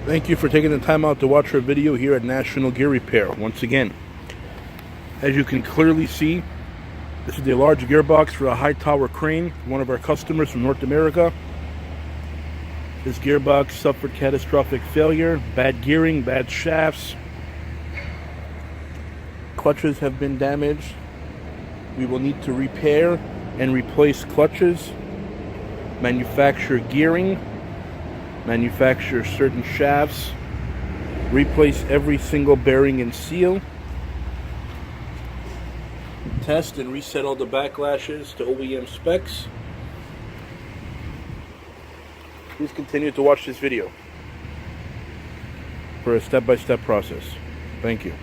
Thank you for taking the time out to watch our video here at National Gear Repair. Once again, as you can clearly see, this is the large gearbox for a high tower crane, one of our customers from North America. This gearbox suffered catastrophic failure, bad gearing, bad shafts. Clutches have been damaged. We will need to repair and replace clutches, manufacture gearing, manufacture certain shafts, replace every single bearing and seal, test and reset all the backlashes to OEM specs. Please continue to watch this video for a step-by-step process. Thank you.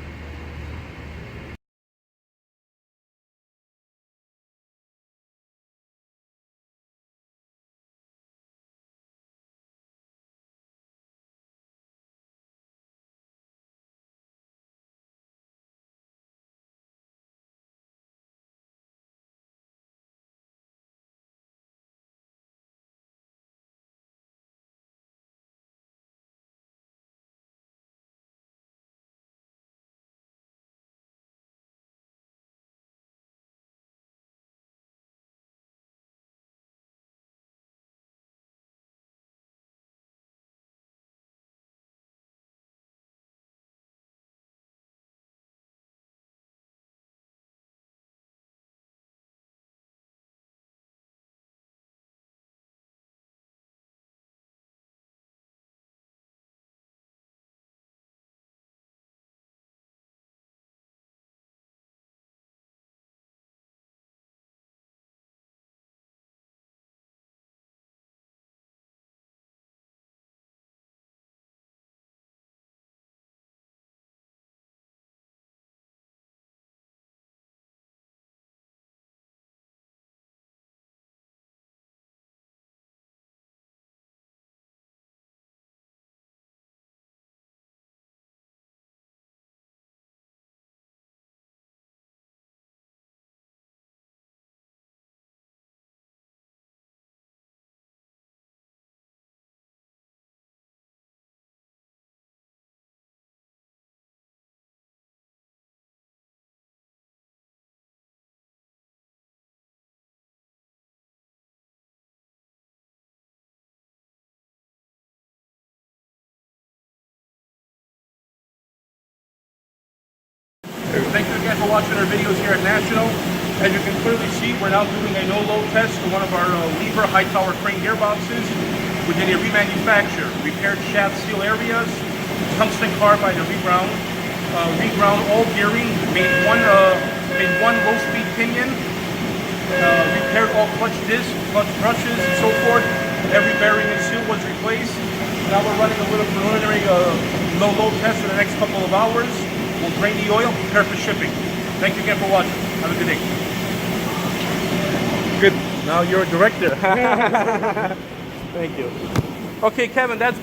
Thank you again for watching our videos here at National. As you can clearly see, we're now doing a no-load test for one of our Liebherr high tower crane gearboxes. We did a remanufacture, repaired shaft seal areas, tungsten carbide and reground all gearing, made one low-speed pinion, repaired all clutch discs, clutch brushes, and so forth. Every bearing and seal was replaced. Now we're running a little preliminary no-load test for the next couple of hours. We'll drain the oil, prepare for shipping. Thank you again for watching. Have a good day. Good. Now you're a director. Thank you. Okay, Kevin, that's good.